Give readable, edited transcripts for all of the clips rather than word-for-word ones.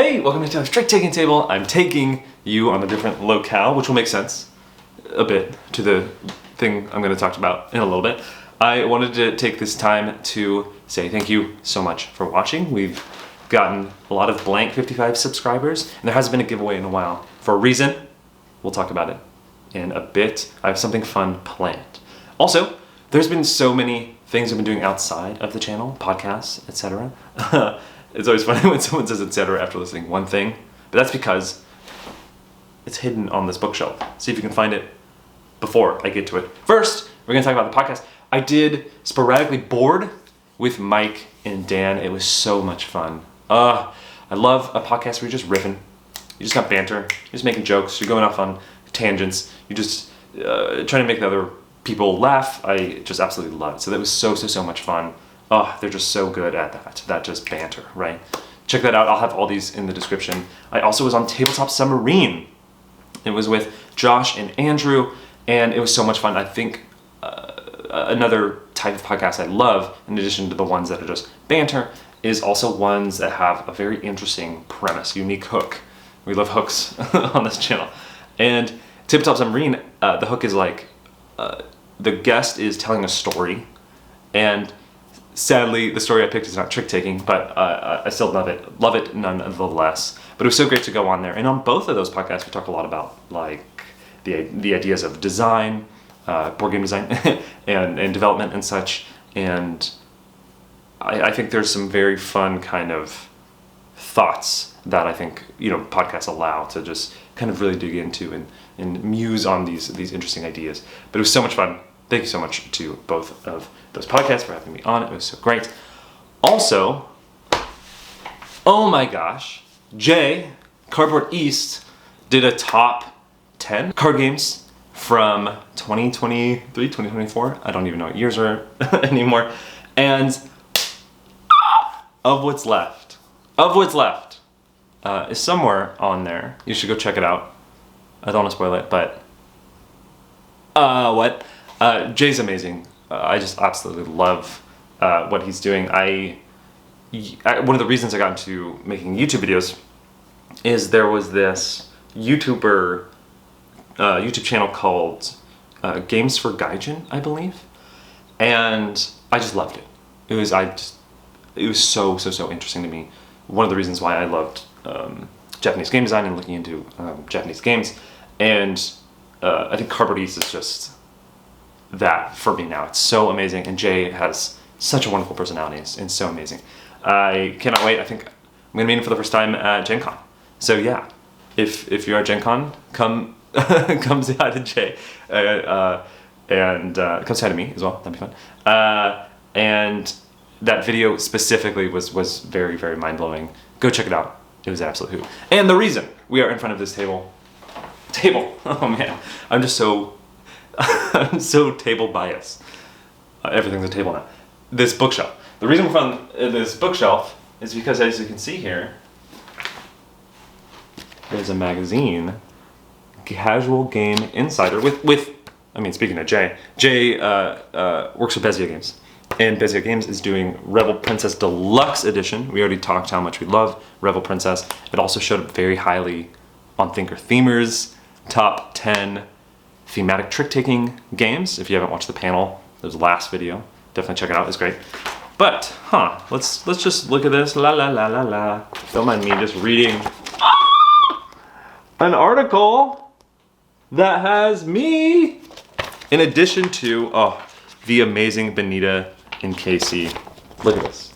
Hey, welcome to the trick taking table. I'm taking you on a different locale, which will make sense a bit to the thing I'm going to talk about in a little bit. I wanted to take this time to say thank you so much for watching. We've gotten a lot of blank 55 subscribers, and there hasn't been a giveaway in a while. For a reason, we'll talk about it in a bit. I have something fun planned. Also, there's been so many things I've been doing outside of the channel, podcasts, etc. It's always funny when someone says etc. after listening one thing, but that's because it's hidden on this bookshelf. See if you can find it before I get to it. First, we're gonna talk about the podcast. I did sporadically board with Mike and Dan. It was so much fun. I love a podcast where you're just riffing. You just got banter. You're just making jokes. You're going off on tangents. You're just trying to make the other people laugh. I just absolutely love it. So that was so much fun. They're just so good at that just banter, right? Check that out. I'll have all these in the description. I also was on Tabletop Submarine. It was with Josh and Andrew, and it was so much fun. I think another type of podcast I love, in addition to the ones that are just banter, is also ones that have a very interesting premise, unique hook. We love hooks on this channel. And Tabletop Submarine, the hook is like, the guest is telling a story, and sadly, the story I picked is not trick-taking, but I still love it nonetheless. But it was so great to go on there. And on both of those podcasts, we talk a lot about like the ideas of design, board game design, and development and such. And I think there's some very fun kind of thoughts that I think podcasts allow to just kind of really dig into and muse on these interesting ideas. But it was so much fun. Thank you so much to both of those podcasts for having me on. It was so great. Also, oh my gosh, Jay, Cardboard East, did a top 10 card games from 2023, 2024. I don't even know what years are anymore. And of what's left is somewhere on there. You should go check it out. I don't want to spoil it, but Jay's amazing. I just absolutely love what he's doing. One of the reasons I got into making YouTube videos is there was this YouTube channel called Games for Gaijin, I believe, and I just loved it. It was so interesting to me. One of the reasons why I loved Japanese game design and looking into Japanese games, and I think Cardboard East is just that for me now. It's so amazing, and Jay has such a wonderful personality. It's so amazing. I cannot wait. I think I'm gonna meet him for the first time at Gen Con. So yeah, if you're at Gen Con, come say hi to Jay, and come say hi to me as well. That'd be fun. And that video specifically was very mind blowing. Go check it out. It was an absolute hoot. And the reason we are in front of this table. Oh man, I'm so table biased. Everything's a table now. This bookshelf. The reason we found this bookshelf is because, as you can see here, there's a magazine, Casual Game Insider, with I mean, speaking of Jay works with Bezier Games. And Bezier Games is doing Rebel Princess Deluxe Edition. We already talked how much we love Rebel Princess. It also showed up very highly on Thinker Themers' top 10 thematic trick-taking games. If you haven't watched the panel, there's the last video. Definitely check it out, it's great. But, let's just look at this. La la la la la. Don't mind me just reading an article that has me, in addition to, the amazing Benita and Casey. Look at this.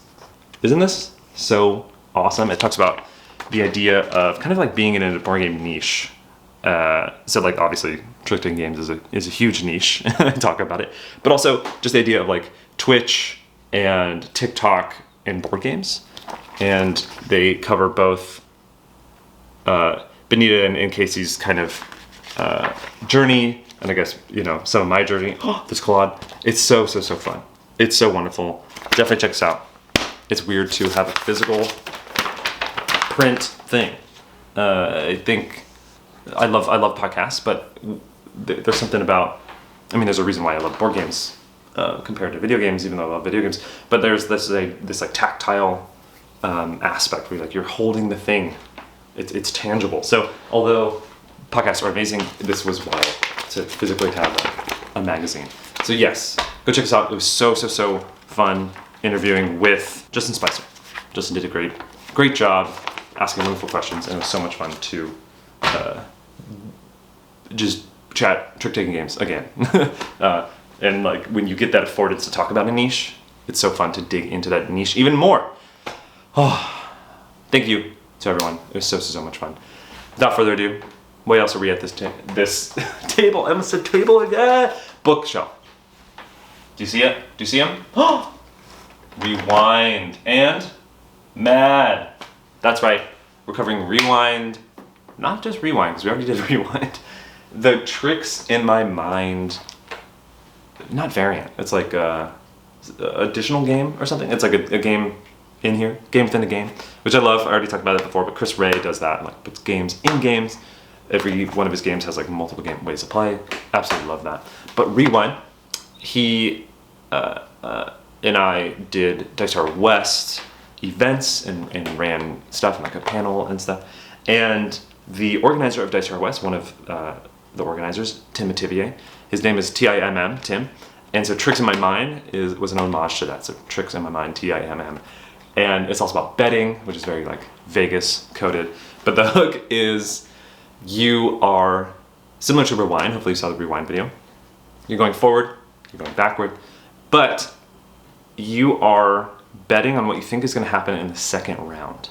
Isn't this so awesome? It talks about the idea of kind of like being in a board game niche. So like obviously trick-taking games is a huge niche. I talk about it, but also just the idea of like Twitch and TikTok and board games, and they cover both Benita and Casey's kind of journey, and I guess some of my journey. This collage, it's so fun. It's so wonderful. Definitely check this out. It's weird to have a physical print thing. I think I love podcasts, but there's something about, there's a reason why I love board games compared to video games, even though I love video games. But there's this like tactile aspect where you're holding the thing it's tangible. So although podcasts are amazing, this was wild to physically have a magazine. So yes, go check us out. It was so fun interviewing with Justin Spicer. Justin did a great job asking wonderful questions, and it was so much fun to just chat trick-taking games again. And like when you get that affordance to talk about a niche, it's so fun to dig into that niche even more. Oh, thank you to everyone. It was so much fun. Without further ado, what else are we at this table? I almost said table again. Bookshelf. Do you see it? Do you see him? Oh, Rewind and Mad. That's right. We're covering Rewind. Not just Rewind, because we already did Rewind. The Tricks in My Mind. Not variant. It's like a additional game or something. It's like a game in here, game within a game, which I love. I already talked about it before, but Chris Ray does that, like puts games in games. Every one of his games has like multiple ways to play. Absolutely love that. But Rewind, he and I did Dice Tower West events and ran stuff and like a panel and stuff. And the organizer of Dice Tower West, one of the organizers, Tim Mativier, his name is Timm, Tim. And so Tricks in My Mind was an homage to that. So Tricks in My Mind, Timm. And it's also about betting, which is very like Vegas coded. But the hook is you are similar to Rewind. Hopefully you saw the Rewind video. You're going forward, you're going backward, but you are betting on what you think is going to happen in the second round.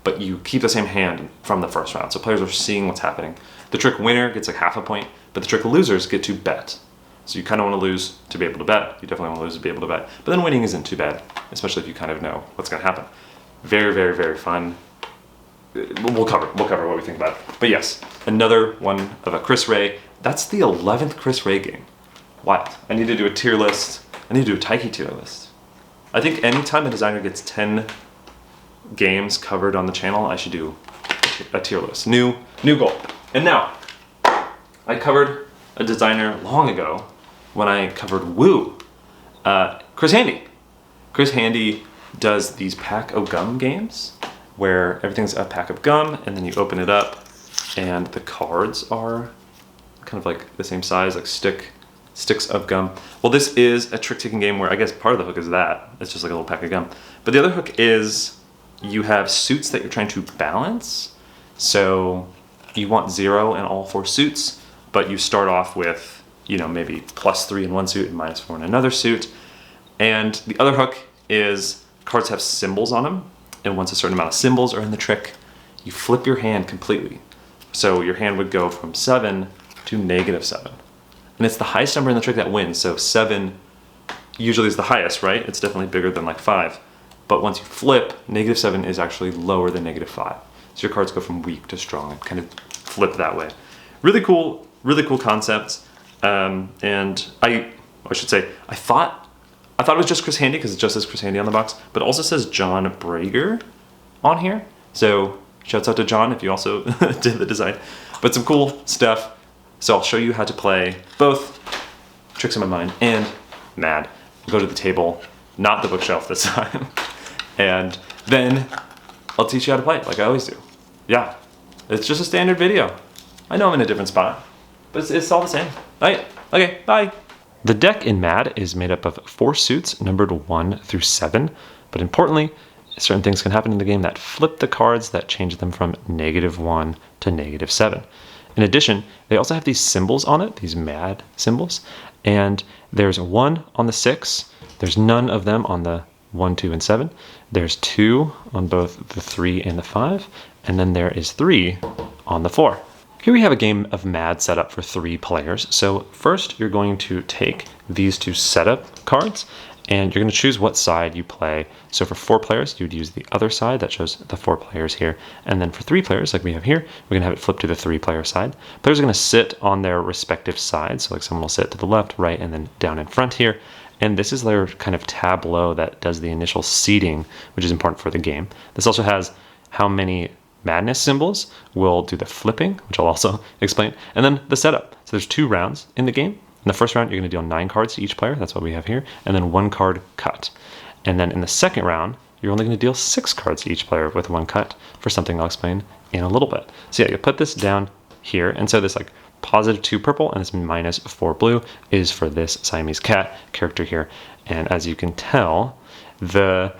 But you keep the same hand from the first round. So players are seeing what's happening. The trick winner gets like half a point, but the trick losers get to bet. So you kind of want to lose to be able to bet. You definitely want to lose to be able to bet. But then winning isn't too bad, especially if you kind of know what's going to happen. Very fun. We'll cover what we think about it. But yes, another one of a Chris Ray. That's the 11th Chris Ray game. Wild. I need to do a tier list. I need to do a Taiki tier list. I think anytime a designer gets 10 games covered on the channel, I should do a tier list. New goal. And now, I covered a designer long ago when I covered Woo. Chris Handy. Chris Handy does these pack of gum games where everything's a pack of gum and then you open it up and the cards are kind of like the same size, like sticks of gum. Well, this is a trick-taking game where I guess part of the hook is that. It's just like a little pack of gum. But the other hook is you have suits that you're trying to balance. So you want 0 in all 4 suits, but you start off with, you know, maybe +3 in one suit and -4 in another suit. And the other hook is cards have symbols on them. And once a certain amount of symbols are in the trick, you flip your hand completely. So your hand would go from 7 to -7. And it's the highest number in the trick that wins. So 7 usually is the highest, right? It's definitely bigger than like 5. But once you flip, -7 is actually lower than -5. So your cards go from weak to strong and kind of flip that way. Really cool concept. And I should say, I thought it was just Chris Handy because it just says Chris Handy on the box, but it also says John Brager on here. So shouts out to John if you also did the design. But some cool stuff. So I'll show you how to play both Tricks in My Mind and Mad. Go to the table, not the bookshelf this time. And then I'll teach you how to play it like I always do. Yeah, it's just a standard video. I know I'm in a different spot, but it's all the same. All right, okay, bye. The deck in Mad is made up of 4 suits numbered 1 through 7, but importantly, certain things can happen in the game that flip the cards that change them from -1 to -7. In addition, they also have these symbols on it, these Mad symbols, and there's 1 on the 6, there's none of them on the 1, 2, and 7, there's 2 on both the 3 and the 5, and then there is 3 on the 4. Here we have a game of Mad set up for 3 players. So first you're going to take these 2 setup cards and you're going to choose what side you play. So for 4 players, you'd use the other side that shows the 4 players here. And then for 3 players, like we have here, we're going to have it flipped to the 3-player side. Players are going to sit on their respective sides. So like someone will sit to the left, right, and then down in front here. And this is their kind of tableau that does the initial seeding, which is important for the game. This also has how many Madness symbols will do the flipping, which I'll also explain, and then the setup. So there's 2 rounds in the game. In the first round, you're going to deal 9 cards to each player. That's what we have here, and then 1 card cut. And then in the second round, you're only going to deal 6 cards to each player with 1 cut for something I'll explain in a little bit. So yeah, you put this down here, and so this like +2 purple and this -4 blue is for this Siamese cat character here. And as you can tell, the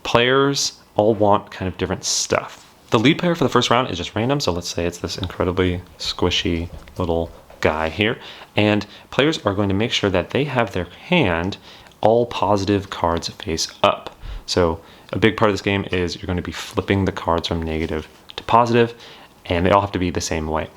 players all want kind of different stuff. The lead player for the first round is just random, so let's say it's this incredibly squishy little guy here, and players are going to make sure that they have their hand all positive cards face up. So a big part of this game is you're going to be flipping the cards from negative to positive, and they all have to be the same way.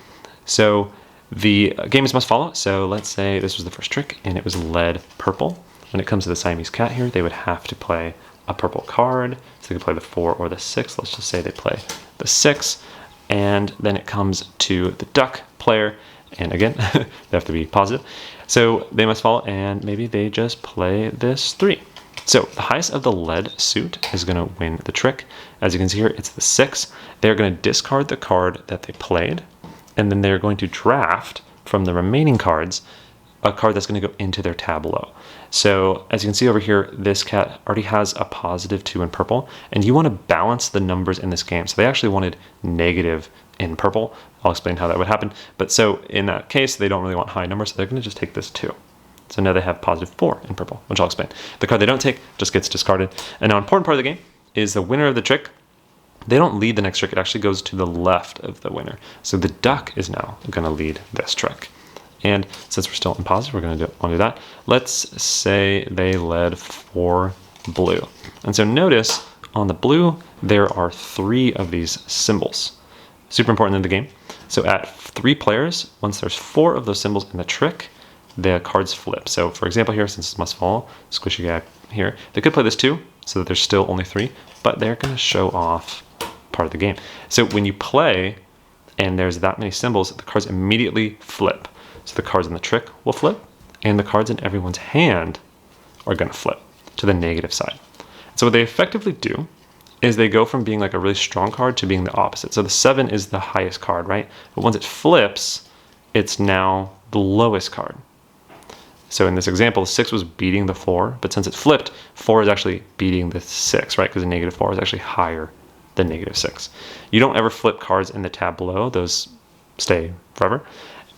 So the game is must follow. So let's say this was the first trick and it was lead purple. When it comes to the Siamese cat here, they would have to play a purple card. So they could play the 4 or the 6. Let's just say they play the 6. And then it comes to the duck player. And again, they have to be positive. So they must follow, and maybe they just play this 3. So the highest of the lead suit is going to win the trick. As you can see here, it's the 6. They're going to discard the card that they played, and then they're going to draft from the remaining cards a card that's going to go into their tableau. So as you can see over here, this cat already has a +2 in purple, and you want to balance the numbers in this game. So they actually wanted negative in purple. I'll explain how that would happen. But so in that case, they don't really want high numbers, so they're going to just take this 2. So now they have +4 in purple, which I'll explain. The card they don't take just gets discarded. And now an important part of the game is the winner of the trick. They don't lead the next trick, it actually goes to the left of the winner. So the duck is now going to lead this trick. And since we're still in positive, we're going to want to do that. Let's say they led 4 blue. And so notice on the blue, there are 3 of these symbols. Super important in the game. So at 3 players, once there's 4 of those symbols in the trick, the cards flip. So for example here, since it's must follow, squishy guy here, they could play this 2, so that there's still only 3, but they're going to show off part of the game. So when you play and there's that many symbols, the cards immediately flip. So the cards in the trick will flip, and the cards in everyone's hand are going to flip to the negative side. So what they effectively do is they go from being like a really strong card to being the opposite. So the 7 is the highest card, right? But once it flips, it's now the lowest card. So in this example, the 6 was beating the 4, but since it flipped, 4 is actually beating the 6, right? Because the -4 is actually higher than -6. You don't ever flip cards in the tableau. Those stay forever.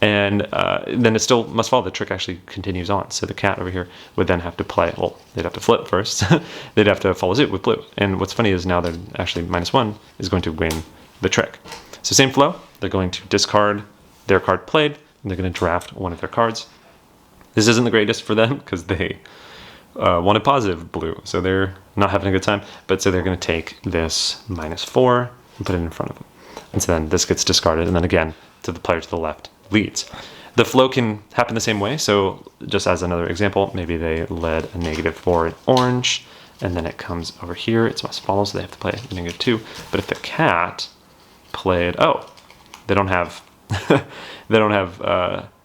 And then it still must follow. The trick actually continues on. So the cat over here would then have to play, well, they'd have to flip first. They'd have to follow suit with blue. And what's funny is now they're actually -1 is going to win the trick. So same flow. They're going to discard their card played, and they're going to draft one of their cards. This isn't the greatest for them because they wanted positive blue. So they're not having a good time. But so they're going to take this -4 and put it in front of them. And so then this gets discarded. And then again, to the player to the left leads. The flow can happen the same way. So just as another example, maybe they led a -4 in orange, and then it comes over here. It's must follow, so they have to play a -2. But if the cat played, oh, they don't have they don't have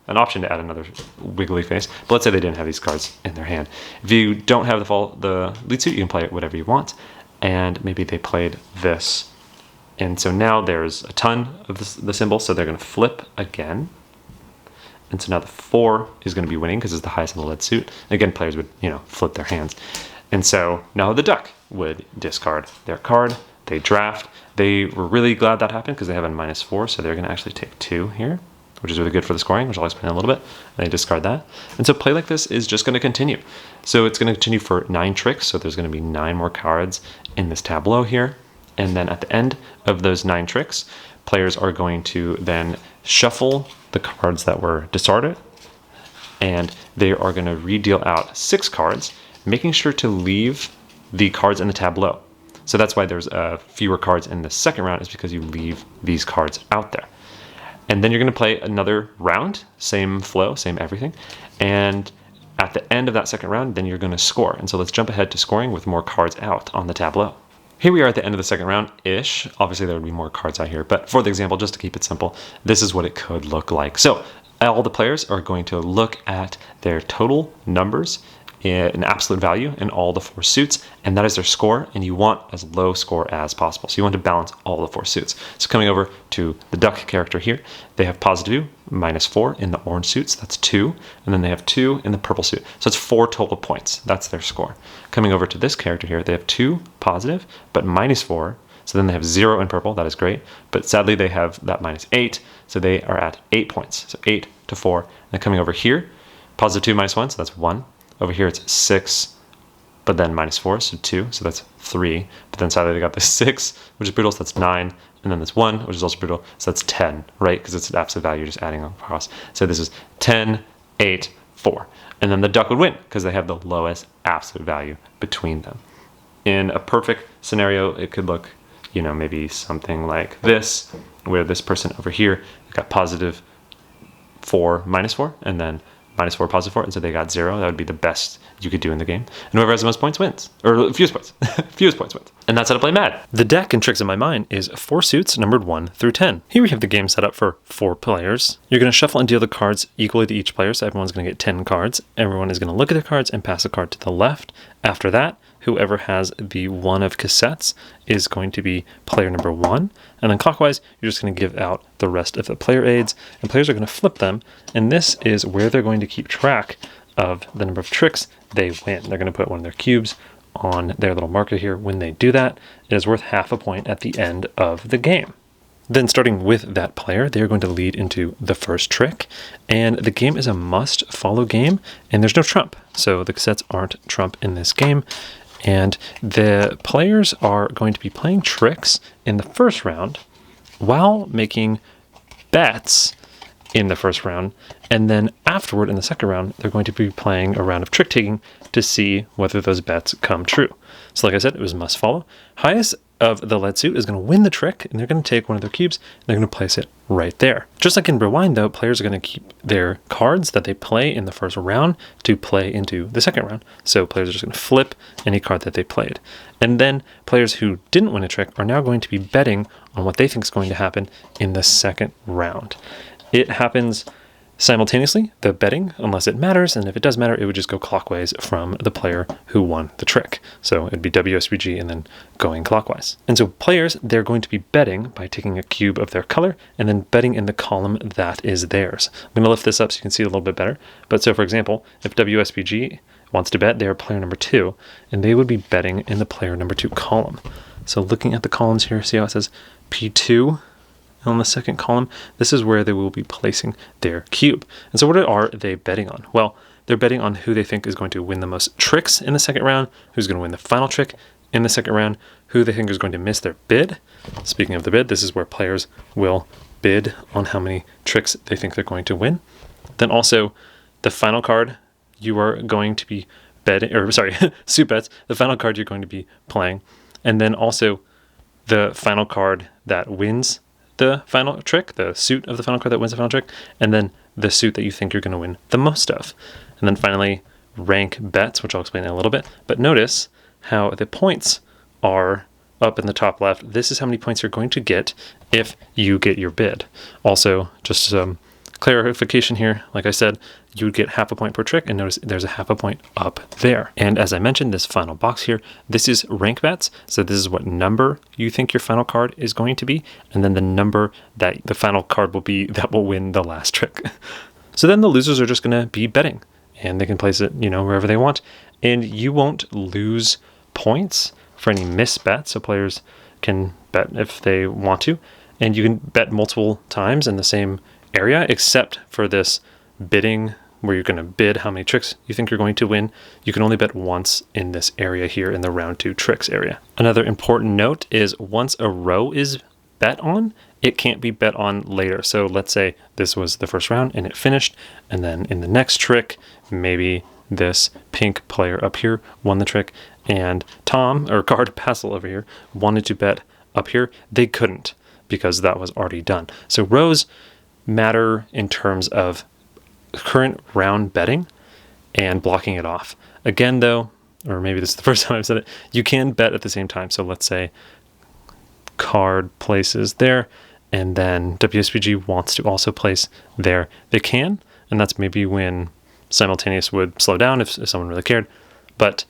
an option to add another wiggly face. But let's say they didn't have these cards in their hand. If you don't have the lead suit, you can play it whatever you want. And maybe they played this. And so now there's a ton of the symbols, so they're going to flip again. And so now the 4 is going to be winning because it's the highest in the lead suit. Again, players would, flip their hands. And so now the duck would discard their card. They draft. They were really glad that happened because they have a -4, so they're going to actually take 2 here, which is really good for the scoring, which I'll explain in a little bit. And they discard that. And so play like this is just going to continue. So it's going to continue for 9 tricks, so there's going to be 9 more cards in this tableau here. And then at the end of those 9 tricks, players are going to then shuffle the cards that were discarded, and they are going to redeal out 6 cards, making sure to leave the cards in the tableau. So that's why there's fewer cards in the second round, is because you leave these cards out there. And then you're going to play another round, same flow, same everything. And at the end of that second round, then you're going to score. And so let's jump ahead to scoring with more cards out on the tableau. Here we are at the end of the second round-ish. Obviously, there would be more cards out here, but for the example, just to keep it simple, this is what it could look like. So all the players are going to look at their total numbers an absolute value in all the 4 suits, and that is their score, and you want as low score as possible. So you want to balance all the 4 suits. So coming over to the duck character here, they have +2, -4 in the orange suits, that's 2, and then they have 2 in the purple suit. So it's 4 total points, that's their score. Coming over to this character here, they have 2 positive, but -4, so then they have 0 in purple, that is great, but sadly they have that -8, so they are at 8 points, so 8 to 4. And then coming over here, +2 -1, so that's 1. Over here it's 6, but then -4, so 2, so that's 3. But then sadly they got the 6, which is brutal, so that's 9. And then this 1, which is also brutal, so that's 10, right? Because it's an absolute value, just adding across. So this is 10, 8, 4. And then the duck would win, because they have the lowest absolute value between them. In a perfect scenario, it could look, you know, maybe something like this, where this person over here got +4, -4, and then -4, +4, and so they got 0. That would be the best you could do in the game. And whoever has the most points wins. Or fewest points. Fewest points wins. And that's how to play Mad. The deck in Tricks in My Mind is 4 suits numbered 1 through 10. Here we have the game set up for 4 players. You're going to shuffle and deal the cards equally to each player, so everyone's going to get 10 cards. Everyone is going to look at their cards and pass a card to the left. After that, whoever has the 1 of cassettes is going to be player number 1. And then clockwise, you're just going to give out the rest of the player aids, and players are going to flip them. And this is where they're going to keep track of the number of tricks they win. They're going to put one of their cubes on their little marker here. When they do that, it is worth half a point at the end of the game. Then starting with that player, they're going to lead into the first trick, and the game is a must-follow game, and there's no trump. So the cassettes aren't trump in this game. And the players are going to be playing tricks in the first round while making bets in the first round. And then afterward, in the second round, they're going to be playing a round of trick taking to see whether those bets come true. So like I said, it was must follow. Highest of the lead suit is going to win the trick, and they're going to take one of their cubes, and they're going to place it right there. Just like in Rewind, though, players are going to keep their cards that they play in the first round to play into the second round. So players are just going to flip any card that they played. And then players who didn't win a trick are now going to be betting on what they think is going to happen in the second round. It happens simultaneously, the betting, unless it matters, and if it does matter, it would just go clockwise from the player who won the trick. So it'd be WSBG and then going clockwise. And so players, they're going to be betting by taking a cube of their color and then betting in the column that is theirs. I'm going to lift this up so you can see it a little bit better. But so for example, if WSBG wants to bet, they're player number 2, and they would be betting in the player number 2 column. So looking at the columns here, see how it says P2? On the second column, this is where they will be placing their cube. And so what are they betting on? Well, they're betting on who they think is going to win the most tricks in the second round, who's going to win the final trick in the second round, who they think is going to miss their bid. Speaking of the bid, this is where players will bid on how many tricks they think they're going to win. Then also, the final card you are going to be betting, or sorry, suit bets, the final card you're going to be playing. And then also the final card that wins the final trick, the suit of the final card that wins the final trick, and then the suit that you think you're going to win the most of. And then finally, rank bets, which I'll explain in a little bit. But notice how the points are up in the top left. This is how many points you're going to get if you get your bid. Also, just some clarification here, like I said, you would get half a point per trick, and notice there's a half a point up there. And as I mentioned, this final box here, this is rank bets. So this is what number you think your final card is going to be, and then the number that the final card will be that will win the last trick. So then the losers are just going to be betting, and they can place it, wherever they want, and you won't lose points for any missed bets. So players can bet if they want to, and you can bet multiple times in the same area, except for this bidding where you're going to bid how many tricks you think you're going to win. You can only bet once in this area here in the round 2 tricks area. Another important note is once a row is bet on, it can't be bet on later. So let's say this was the first round and it finished, and then in the next trick, maybe this pink player up here won the trick, and Tom, or Card Passel over here, wanted to bet up here. They couldn't because that was already done. So rows matter in terms of current round betting and blocking it off. Again, though, or maybe this is the first time I've said it, you can bet at the same time. So let's say card places there, and then WSBG wants to also place there. They can, and that's maybe when simultaneous would slow down if someone really cared. But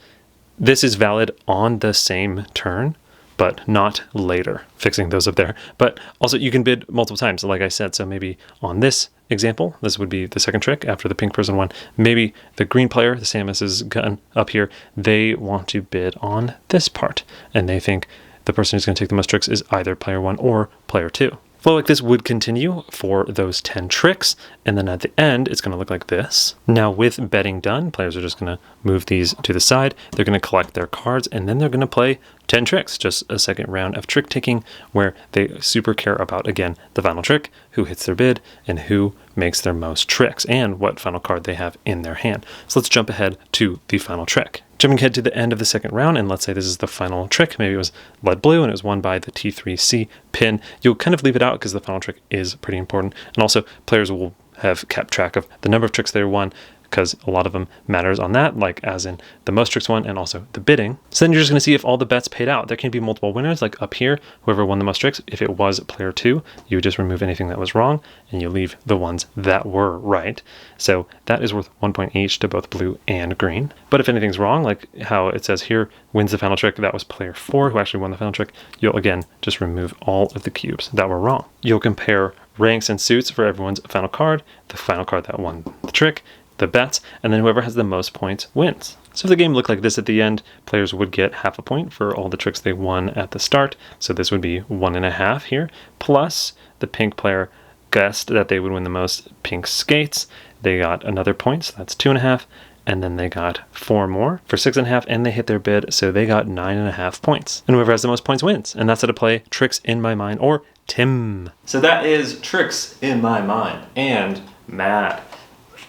this is valid on the same turn, but not later, fixing those up there. But also you can bid multiple times, like I said. So maybe on this example, this would be the second trick after the pink person won. Maybe the green player, the Samus's gun up here, they want to bid on this part. And they think the person who's going to take the most tricks is either player 1 or player 2. Flow like this would continue for those 10 tricks, and then at the end, it's going to look like this. Now, with betting done, players are just going to move these to the side. They're going to collect their cards, and then they're going to play 10 tricks, just a second round of trick taking where they super care about, again, the final trick, who hits their bid, and who makes their most tricks, and what final card they have in their hand. So let's jump ahead to the final trick. Jumping ahead to the end of the second round, and let's say this is the final trick. Maybe it was lead blue, and it was won by the T3C pin. You'll kind of leave it out because the final trick is pretty important. And also, players will have kept track of the number of tricks they won, because a lot of them matters on that, like as in the most tricks won and also the bidding. So then you're just going to see if all the bets paid out. There can be multiple winners, like up here, whoever won the most tricks. If it was player 2, you would just remove anything that was wrong, and you leave the ones that were right. So that is worth 1 point each to both blue and green. But if anything's wrong, like how it says here, wins the final trick, that was player 4 who actually won the final trick, you'll again just remove all of the cubes that were wrong. You'll compare ranks and suits for everyone's final card, the final card that won the trick, the bets, and then whoever has the most points wins. So if the game looked like this at the end, players would get half a point for all the tricks they won at the start. So this would be 1.5 here, plus the pink player guessed that they would win the most pink skates. They got another point, so that's 2.5, and then they got 4 more for 6.5, and they hit their bid, so they got 9.5 points. And whoever has the most points wins, and that's how to play Tricks in My Mind, or Tim. So that is Tricks in My Mind and Mad.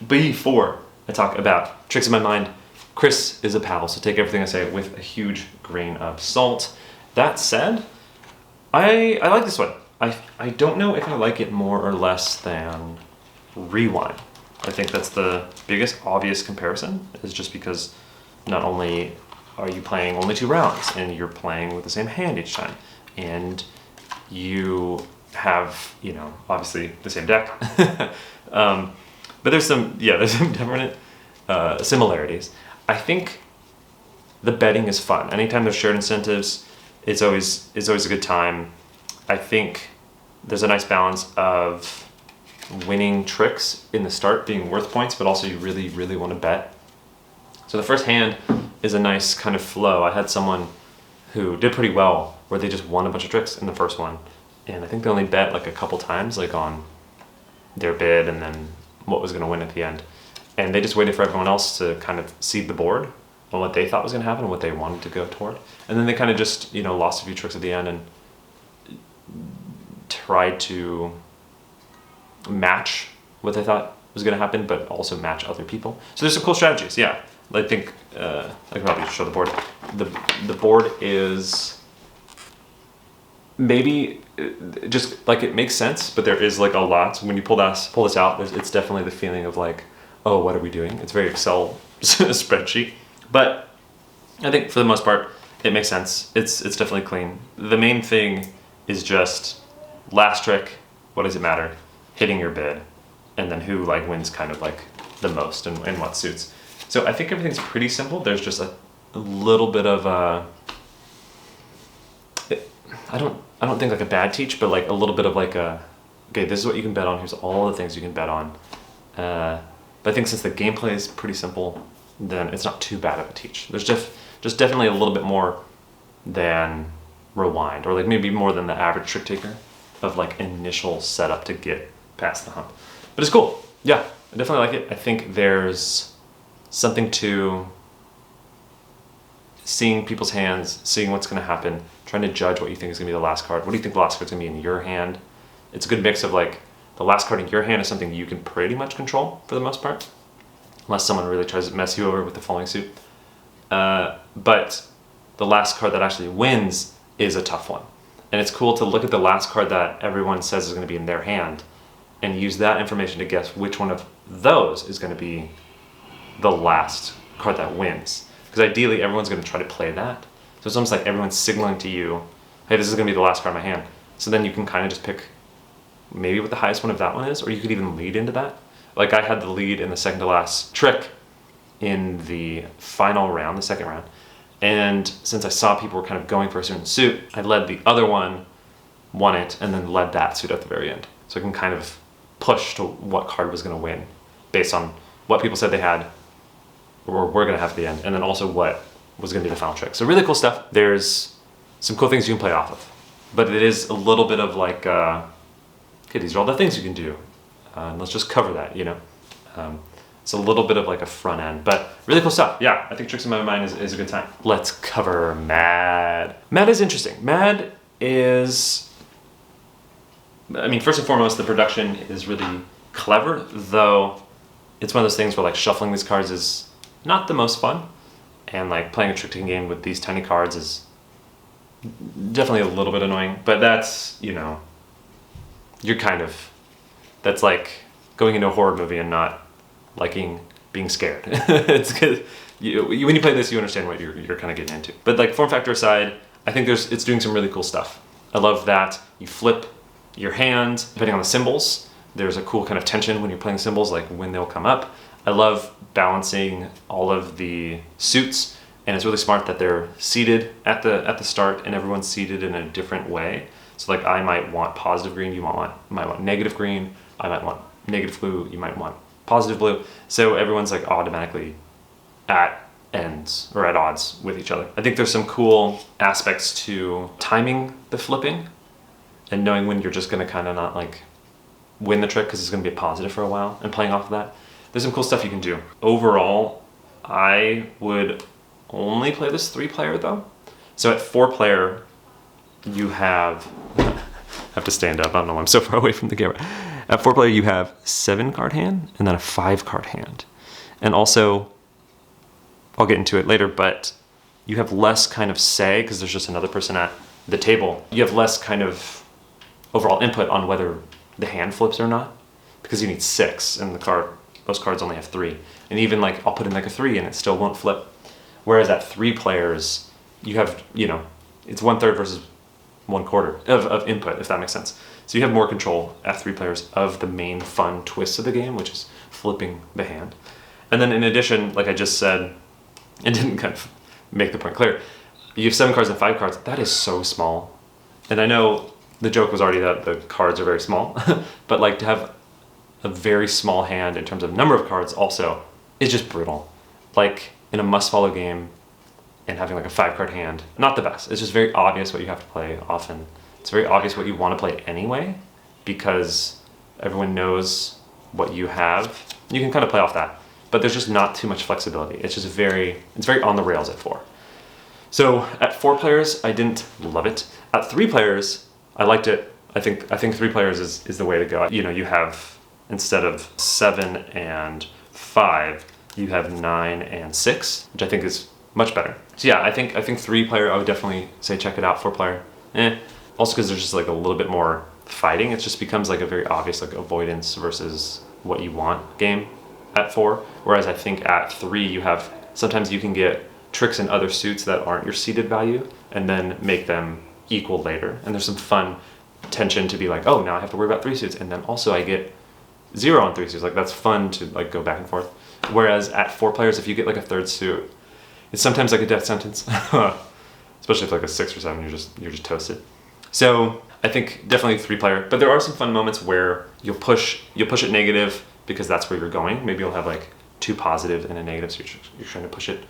Before I talk about Tricks in My Mind, Chris is a pal, so take everything I say with a huge grain of salt. That said, I like this one. I don't know if I like it more or less than Rewind. I think that's the biggest obvious comparison, is just because not only are you playing only 2 rounds, and you're playing with the same hand each time, and you have, you know, obviously the same deck. But there's some different similarities. I think the betting is fun. Anytime there's shared incentives, it's always a good time. I think there's a nice balance of winning tricks in the start being worth points, but also you really, really want to bet. So the first hand is a nice kind of flow. I had someone who did pretty well where they just won a bunch of tricks in the first one. And I think they only bet like a couple times, like on their bid and then what was going to win at the end. And they just waited for everyone else to kind of seed the board on what they thought was going to happen and what they wanted to go toward. And then they kind of just, you know, lost a few tricks at the end and tried to match what they thought was going to happen, but also match other people. So there's some cool strategies, yeah. I think I can probably show the board. The board is maybe just like it makes sense, but there is like a lot. So when you pull this out, it's definitely the feeling of like, oh, what are we doing? It's very Excel spreadsheet, but I think for the most part it makes sense. It's definitely clean. The main thing is just last trick. What does it matter? Hitting your bid, and then who like wins kind of like the most and what suits. So I think everything's pretty simple. There's just a little bit of I don't think like a bad teach, but like a little bit of like okay, this is what you can bet on. Here's all the things you can bet on. But I think since the gameplay is pretty simple, then it's not too bad of a teach. There's just definitely a little bit more than Rewind, or like maybe more than the average trick taker of like initial setup to get past the hump. But it's cool. Yeah, I definitely like it. I think there's something to seeing people's hands, seeing what's going to happen, trying to judge what you think is going to be the last card. What do you think the last card's going to be in your hand? It's a good mix of like the last card in your hand is something you can pretty much control for the most part, unless someone really tries to mess you over with the falling suit. But the last card that actually wins is a tough one. And it's cool to look at the last card that everyone says is going to be in their hand and use that information to guess which one of those is going to be the last card that wins. Because ideally, everyone's going to try to play that. So it's almost like everyone's signaling to you, hey, this is going to be the last card in my hand. So then you can kind of just pick maybe what the highest one of that one is, or you could even lead into that. Like I had the lead in the second to last trick in the final round, the second round. And since I saw people were kind of going for a certain suit, I led the other one, won it, and then led that suit at the very end. So I can kind of push to what card was going to win based on what people said they had or were going to have at the end, and then also what was going to be the final trick. So really cool stuff. There's some cool things you can play off of, but it is a little bit of like, okay, these are all the things you can do. And let's just cover that, you know? It's a little bit of like a front end, but really cool stuff. Yeah, I think Tricks in My Mind is a good time. Let's cover Mad. Mad is interesting. Mad is, I mean, first and foremost, the production is really clever, though it's one of those things where like shuffling these cards is not the most fun. And like playing a trick-taking game with these tiny cards is definitely a little bit annoying, but that's, you know, you're kind of, that's like going into a horror movie and not liking being scared. It's good. When you play this, you understand what you're kind of getting into. But like form factor aside, I think it's doing some really cool stuff. I love that you flip your hand depending on the symbols. There's a cool kind of tension when you're playing symbols, like when they'll come up. I love balancing all of the suits, and it's really smart that they're seated at the start, and everyone's seated in a different way. So like I might want positive green, you might want negative green, I might want negative blue, you might want positive blue. So everyone's like automatically at ends or at odds with each other. I think there's some cool aspects to timing the flipping and knowing when you're just gonna kind of not like win the trick because it's gonna be a positive for a while and playing off of that. There's some cool stuff you can do. Overall, I would only play this 3-player though. So at 4-player, you have, I have to stand up, I don't know why I'm so far away from the camera. At 4-player, you have 7-card hand and then a 5-card hand. And also, I'll get into it later, but you have less kind of say because there's just another person at the table. You have less kind of overall input on whether the hand flips or not because you need 6 and most cards only have 3. And even like, I'll put in like a 3 and it still won't flip. Whereas at 3 players, you have, you know, it's 1/3 versus 1/4 of input, if that makes sense. So you have more control at 3 players of the main fun twist of the game, which is flipping the hand. And then in addition, like I just said, and didn't kind of make the point clear, you have 7 cards and 5 cards. That is so small. And I know the joke was already that the cards are very small, but like to have a very small hand in terms of number of cards also is just brutal. Like in a must-follow game and having like a 5-card hand, not the best. It's just very obvious what you have to play often. It's very obvious what you want to play anyway because everyone knows what you have. You can kind of play off that, but there's just not too much flexibility. It's just very on the rails at 4. So at 4 players, I didn't love it. At 3 players, I liked it. I think 3 players is the way to go. You know, you have, instead of 7 and 5, you have 9 and 6, which I think is much better. So yeah, I think 3-player, I would definitely say check it out. 4-player, Also because there's just like a little bit more fighting. It just becomes like a very obvious like avoidance versus what you want game at 4. Whereas I think at 3, sometimes you can get tricks in other suits that aren't your seeded value and then make them equal later. And there's some fun tension to be like, oh, now I have to worry about 3 suits. And then also I get 0 on 3 suits. Like that's fun to like go back and forth. Whereas at 4 players, if you get like a 3rd suit, it's sometimes like a death sentence, especially if like a 6 or 7, you're just toasted. So I think definitely 3-player, but there are some fun moments where you'll push it negative because that's where you're going. Maybe you'll have like 2 positive and a negative, so you're trying to push it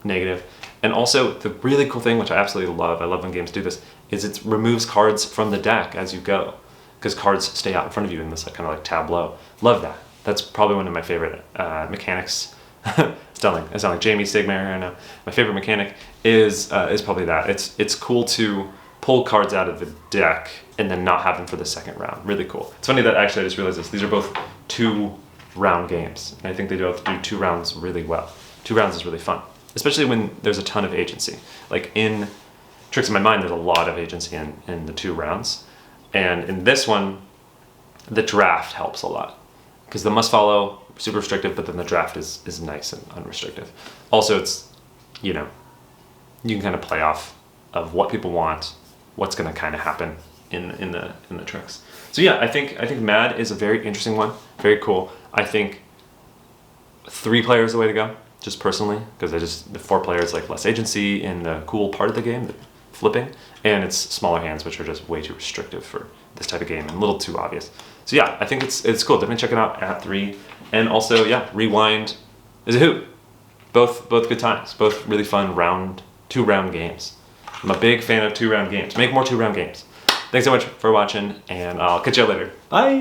negative. And also the really cool thing, which I absolutely love, I love when games do this, is it removes cards from the deck as you go because cards stay out in front of you in this like, kind of like tableau. Love that. That's probably one of my favorite mechanics. I sound like Jamie Stigmaier right now. My favorite mechanic is probably that. It's cool to pull cards out of the deck and then not have them for the second round. Really cool. It's funny that actually I just realized this. These are both 2-round games. And I think they both do 2 rounds really well. 2 rounds is really fun, especially when there's a ton of agency. Like in Tricks in My Mind, there's a lot of agency in the 2 rounds. And in this one, the draft helps a lot. Because the must follow, super restrictive, but then the draft is nice and unrestricted. Also, it's, you know, you can kind of play off of what people want, what's going to kind of happen in the tricks. So yeah, I think Mad is a very interesting one, very cool. I think 3 players is the way to go, just personally, because the 4 players like less agency in the cool part of the game, the flipping, and it's smaller hands, which are just way too restrictive for this type of game and a little too obvious. So yeah, I think it's cool. Definitely check it out at 3. And also, yeah, Rewind is a hoot. Both good times. Both really fun 2-round games. I'm a big fan of 2-round games. Make more 2-round games. Thanks so much for watching, and I'll catch you later. Bye!